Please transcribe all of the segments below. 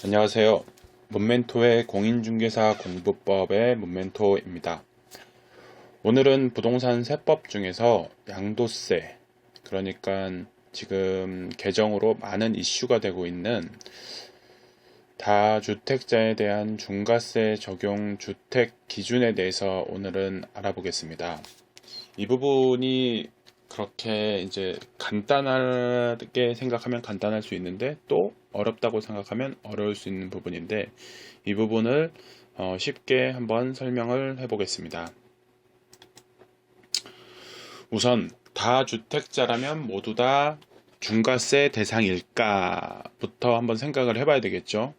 안녕하세요. 문멘토의 공인중개사 공부법의 문멘토입니다. 오늘은 부동산 세법 중에서 양도세, 그러니까 지금 개정으로 많은 이슈가 되고 있는 다주택자에 대한 중과세 적용 주택 기준에 대해서 오늘은 알아보겠습니다. 이 부분이 그렇게 이제 간단하게 생각하면 간단할 수 있는데 또 어렵다고 생각하면 어려울 수 있는 부분인데 이 부분을 쉽게 한번 설명을 해보겠습니다. 우선 다주택자라면 모두 다 중과세 대상일까부터 한번 생각을 해봐야 되겠죠.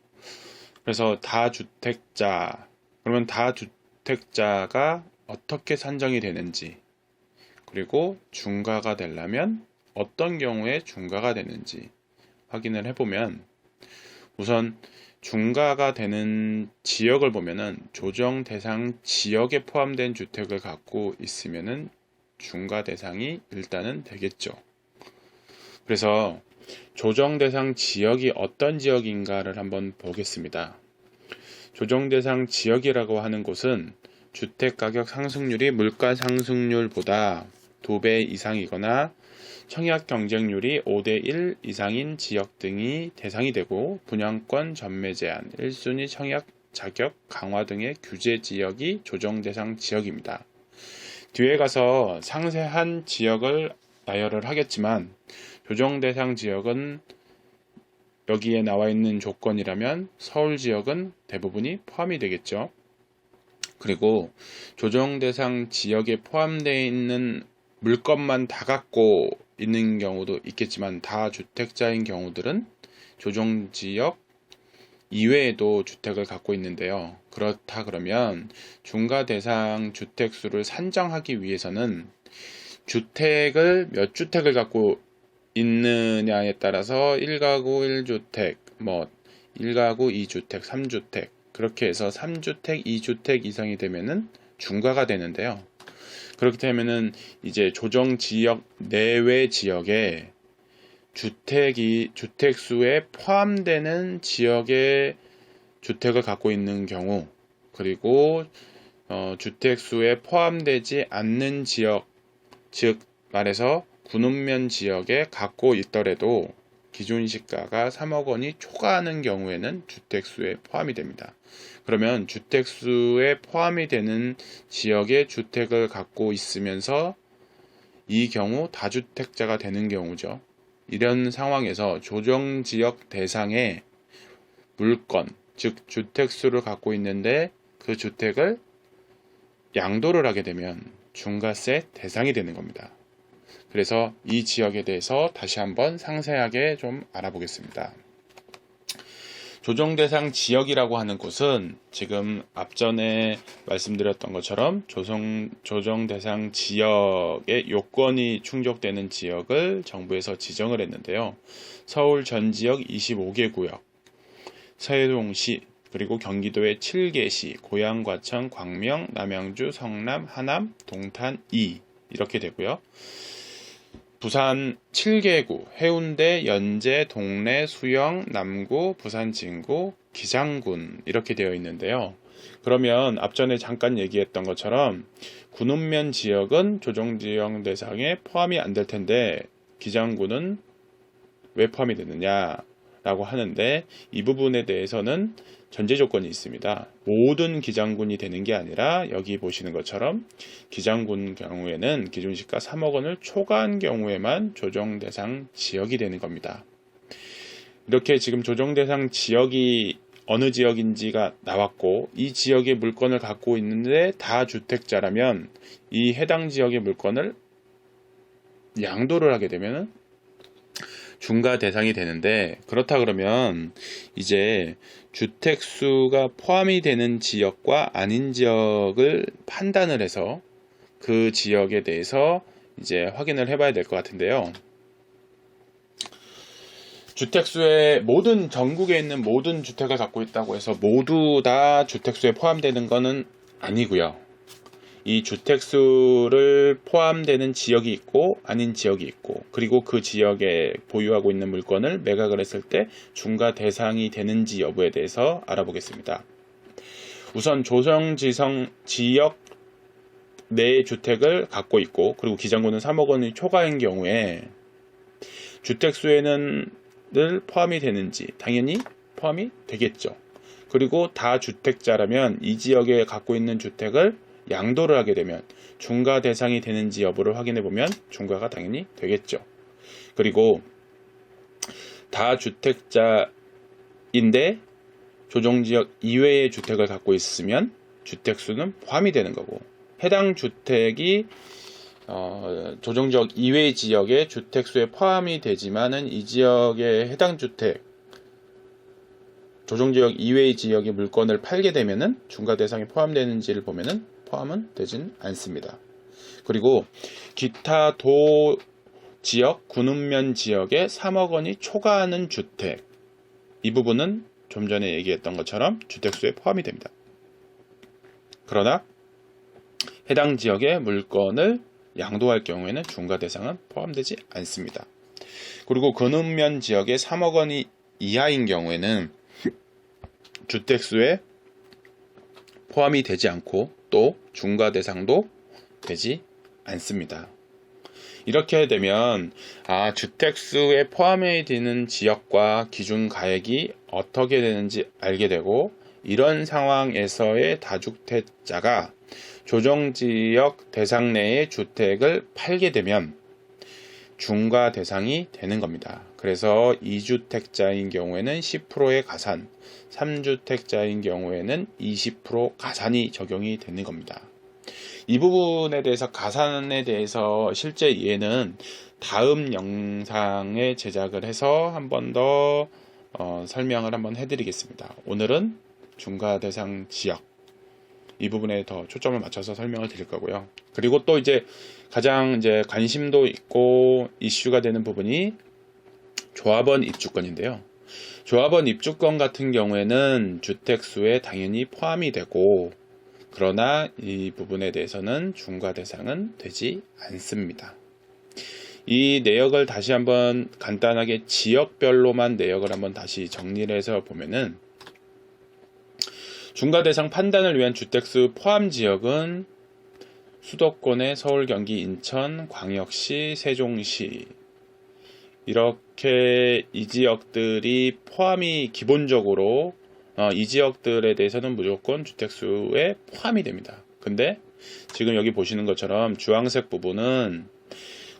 그래서 다주택자, 그러면 다주택자가 어떻게 산정이 되는지, 그리고 중과가 되려면 어떤 경우에 중과가 되는지 확인을 해보면, 우선 중과가 되는 지역을 보면은 조정 대상 지역에 포함된 주택을 갖고 있으면은 중과 대상이 일단은 되겠죠. 그래서 조정 대상 지역이 어떤 지역인가를 한번 보겠습니다. 조정 대상 지역이라고 하는 곳은 주택 가격 상승률이 물가 상승률보다 2배 이상이거나 청약 경쟁률이 5대1 이상인 지역 등이 대상이 되고, 분양권 전매 제한, 1순위 청약 자격 강화 등의 규제 지역이 조정 대상 지역입니다. 뒤에 가서 상세한 지역을 나열을 하겠지만, 조정 대상 지역은 여기에 나와 있는 조건이라면 서울 지역은 대부분이 포함이 되겠죠. 그리고 조정 대상 지역에 포함되어 있는 물건만 다 갖고 있는 경우도 있겠지만, 다주택자인 경우들은 조정지역 이외에도 주택을 갖고 있는데요. 그렇다 그러면 중과 대상 주택수를 산정하기 위해서는 주택을 몇 주택을 갖고 있느냐에 따라서 1가구 1주택, 1가구 2주택, 3주택, 그렇게 해서 3주택, 2주택 이상이 되면은 중과가 되는데요. 그렇게 되면은 이제 조정 지역 내외 지역에 주택수에 포함되는 지역의 주택을 갖고 있는 경우, 그리고 주택수에 포함되지 않는 지역, 즉 말해서 군읍면 지역에 갖고 있더라도 기준 시가가 3억 원이 초과하는 경우에는 주택수에 포함이 됩니다. 그러면 주택수에 포함이 되는 지역의 주택을 갖고 있으면서 이 경우 다주택자가 되는 경우죠. 이런 상황에서 조정지역 대상의 물건, 즉 주택수를 갖고 있는데 그 주택을 양도를 하게 되면 중과세 대상이 되는 겁니다. 그래서 이 지역에 대해서 다시 한번 상세하게 좀 알아보겠습니다. 조정 대상 지역이라고 하는 곳은 지금 앞전에 말씀드렸던 것처럼 조정 대상 지역의 요건이 충족되는 지역을 정부에서 지정을 했는데요. 서울 전 지역 25개 구역, 세종시, 그리고 경기도의 7개 시, 고양, 과천, 광명, 남양주, 성남, 하남, 동탄, 이렇게 되고요. 부산 7개구, 해운대, 연제, 동래, 수영, 남구, 부산 진구, 기장군 이렇게 되어 있는데요. 그러면 앞전에 잠깐 얘기했던 것처럼 군읍면 지역은 조정지역 대상에 포함이 안 될 텐데 기장군은 왜 포함이 되느냐라고 하는데, 이 부분에 대해서는 전제 조건이 있습니다. 모든 기장군이 되는 게 아니라 여기 보시는 것처럼 기장군 경우에는 기준시가 3억 원을 초과한 경우에만 조정 대상 지역이 되는 겁니다. 이렇게 지금 조정 대상 지역이 어느 지역인지가 나왔고, 이 지역의 물건을 갖고 있는데 다주택자라면 이 해당 지역의 물건을 양도를 하게 되면 중과 대상이 되는데, 그렇다 그러면 이제 주택수가 포함이 되는 지역과 아닌 지역을 판단을 해서 그 지역에 대해서 이제 확인을 해봐야 될 것 같은데요. 주택수에 전국에 있는 모든 주택을 갖고 있다고 해서 모두 다 주택수에 포함되는 것은 아니고요. 이 주택수를 포함되는 지역이 있고 아닌 지역이 있고, 그리고 그 지역에 보유하고 있는 물건을 매각을 했을 때 중과 대상이 되는지 여부에 대해서 알아보겠습니다. 우선 조정지성 지역 내 주택을 갖고 있고, 그리고 기장고는 3억 원이 초과인 경우에 주택수에는 늘 포함이 되는지, 당연히 포함이 되겠죠. 그리고 다주택자라면 이 지역에 갖고 있는 주택을 양도를 하게 되면 중과 대상이 되는지 여부를 확인해 보면 중과가 당연히 되겠죠. 그리고 다주택자인데 조정지역 이외의 주택을 갖고 있으면 주택수는 포함이 되는 거고, 해당 주택이 조정지역 이외의 지역의 주택수에 포함이 되지만은 이 지역의 해당 주택, 조정지역 이외의 지역의 물건을 팔게 되면은 중과 대상에 포함되는지를 보면은 포함은 되진 않습니다. 그리고 기타 도 지역, 군읍면 지역에 3억 원이 초과하는 주택, 이 부분은 좀 전에 얘기했던 것처럼 주택수에 포함이 됩니다. 그러나 해당 지역의 물건을 양도할 경우에는 중과 대상은 포함되지 않습니다. 그리고 군읍면 지역에 3억 원이 이하인 경우에는 주택수에 포함이 되지 않고 또 중과 대상도 되지 않습니다. 이렇게 되면 주택수에 포함이 되는 지역과 기준 가액이 어떻게 되는지 알게 되고, 이런 상황에서의 다주택자가 조정지역 대상 내의 주택을 팔게 되면 중과 대상이 되는 겁니다. 그래서 2주택자인 경우에는 10%의 가산, 3주택자인 경우에는 20% 가산이 적용이 되는 겁니다. 이 부분에 대해서, 가산에 대해서 실제 이해는 다음 영상에 제작을 해서 한 번 더 설명을 한번 해드리겠습니다. 오늘은 중과 대상 지역, 이 부분에 더 초점을 맞춰서 설명을 드릴 거고요. 그리고 또 가장 관심도 있고 이슈가 되는 부분이 조합원 입주권인데요. 조합원 입주권 같은 경우에는 주택수에 당연히 포함이 되고, 그러나 이 부분에 대해서는 중과 대상은 되지 않습니다. 이 내역을 다시 한번 간단하게 지역별로만 내역을 한번 다시 정리를 해서 보면은, 중과 대상 판단을 위한 주택수 포함 지역은 수도권의 서울, 경기, 인천, 광역시, 세종시, 이렇게 이 지역들이 포함이 기본적으로 이 지역들에 대해서는 무조건 주택수에 포함이 됩니다. 근데 지금 여기 보시는 것처럼 주황색 부분은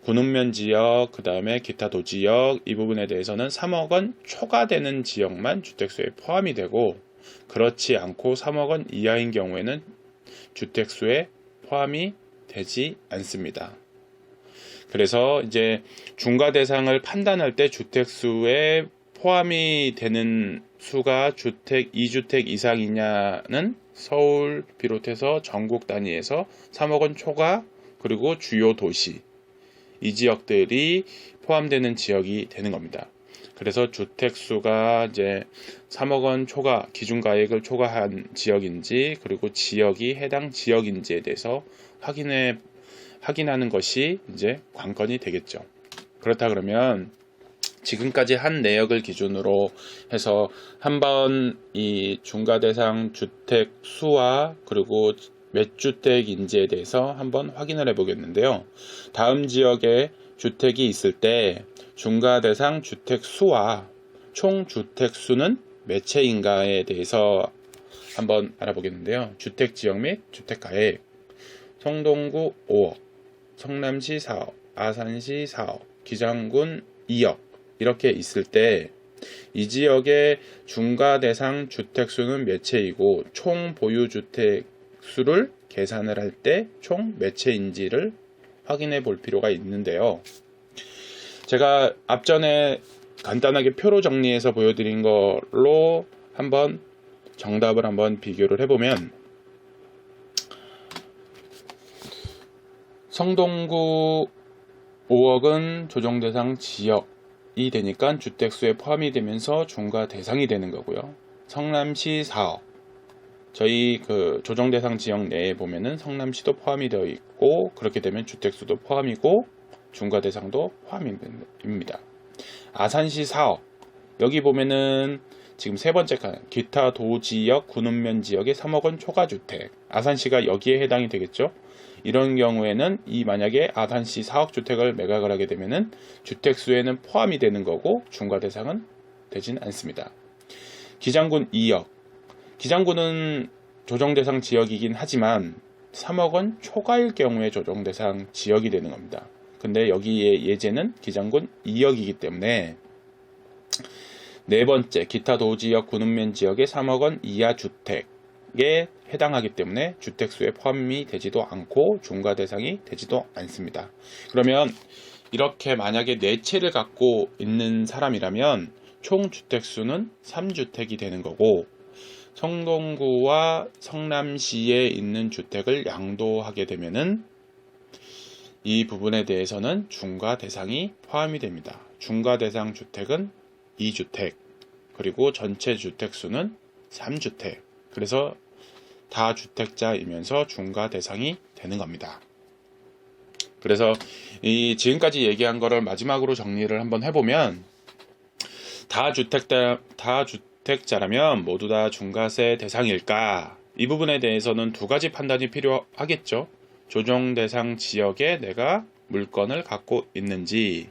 군읍면 지역, 그 다음에 기타 도지역, 이 부분에 대해서는 3억 원 초과되는 지역만 주택수에 포함이 되고, 그렇지 않고 3억 원 이하인 경우에는 주택수에 포함이 되지 않습니다. 그래서 중과 대상을 판단할 때 주택수에 포함이 되는 수가 2주택 이상이냐는 서울 비롯해서 전국 단위에서 3억 원 초과, 그리고 주요 도시, 이 지역들이 포함되는 지역이 되는 겁니다. 그래서 주택수가 3억 원 초과, 기준가액을 초과한 지역인지, 그리고 지역이 해당 지역인지에 대해서 확인하는 것이 관건이 되겠죠. 그렇다 그러면 지금까지 한 내역을 기준으로 해서 한번 이 중과 대상 주택 수와 그리고 몇 주택인지에 대해서 한번 확인을 해 보겠는데요. 다음 지역에 주택이 있을 때 중과 대상 주택 수와 총 주택 수는 몇 채인가에 대해서 한번 알아보겠는데요. 주택 지역 및 주택 가액, 성동구 5억, 성남시 4억, 아산시 4억, 기장군 2억, 이렇게 있을 때 이 지역의 중과 대상 주택 수는 몇 채이고 총 보유 주택 수를 계산을 할 때 총 몇 채인지를 확인해 볼 필요가 있는데요. 제가 앞전에 간단하게 표로 정리해서 보여드린 걸로 한번 정답을 한번 비교를 해보면, 성동구 5억은 조정대상 지역이 되니까 주택수에 포함이 되면서 중과 대상이 되는 거고요. 성남시 4억, 저희 그 조정대상 지역 내에 보면은 성남시도 포함이 되어 있고, 그렇게 되면 주택수도 포함이고 중과대상도 포함입니다. 아산시 사업, 여기 보면은 지금 세 번째 칸 기타 도지역 군읍면 지역의 3억 원 초과주택, 아산시가 여기에 해당이 되겠죠. 이런 경우에는 만약에 아산시 4억 주택을 매각을 하게 되면은 주택수에는 포함이 되는 거고 중과대상은 되진 않습니다. 기장군 2억, 기장군은 조정대상 지역이긴 하지만 3억 원 초과일 경우에 조정대상 지역이 되는 겁니다. 근데 여기에 예제는 기장군 2억이기 때문에 네 번째 기타 도지역 군읍면 지역의 3억 원 이하 주택에 해당하기 때문에 주택수에 포함이 되지도 않고 중과대상이 되지도 않습니다. 그러면 이렇게 만약에 4채를 갖고 있는 사람이라면 총 주택수는 3주택이 되는 거고, 성동구와 성남시에 있는 주택을 양도하게 되면은 이 부분에 대해서는 중과대상이 포함이 됩니다. 중과대상 주택은 2주택, 그리고 전체 주택수는 3주택. 그래서 다주택자이면서 중과대상이 되는 겁니다. 그래서 이 지금까지 얘기한 거를 마지막으로 정리를 한번 해보면, 다주택자라면 모두 다 중과세 대상일까? 이 부분에 대해서는 두 가지 판단이 필요하겠죠. 조정대상 지역에 내가 물건을 갖고 있는지,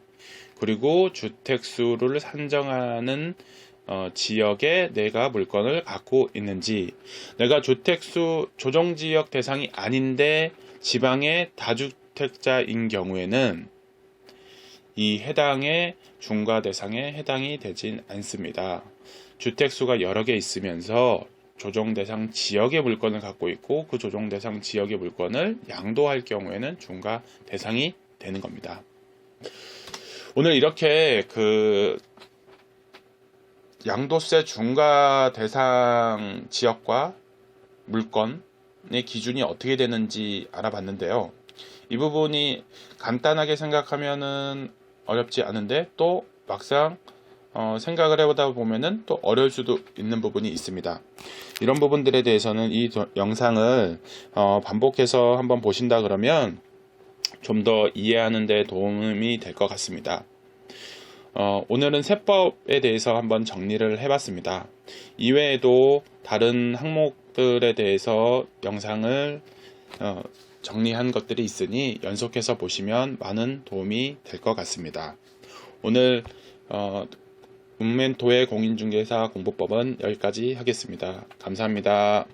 그리고 주택수를 산정하는 지역에 내가 물건을 갖고 있는지. 내가 주택수 조정지역 대상이 아닌데 지방의 다주택자인 경우에는 이 해당의 중과대상에 해당이 되진 않습니다. 주택수가 여러 개 있으면서 조정대상 지역의 물건을 갖고 있고 그 조정대상 지역의 물건을 양도할 경우에는 중과대상이 되는 겁니다. 오늘 이렇게 그 양도세 중과대상 지역과 물건의 기준이 어떻게 되는지 알아봤는데요. 이 부분이 간단하게 생각하면은 어렵지 않은데 또 막상 생각을 해보다 보면은 또 어려울 수도 있는 부분이 있습니다. 이런 부분들에 대해서는 이 영상을 반복해서 한번 보신다 그러면 좀 더 이해하는 데 도움이 될 것 같습니다. 오늘은 세법에 대해서 한번 정리를 해봤습니다. 이외에도 다른 항목들에 대해서 영상을 정리한 것들이 있으니 연속해서 보시면 많은 도움이 될 것 같습니다. 오늘 읍면도의 공인중개사 공부법은 여기까지 하겠습니다. 감사합니다.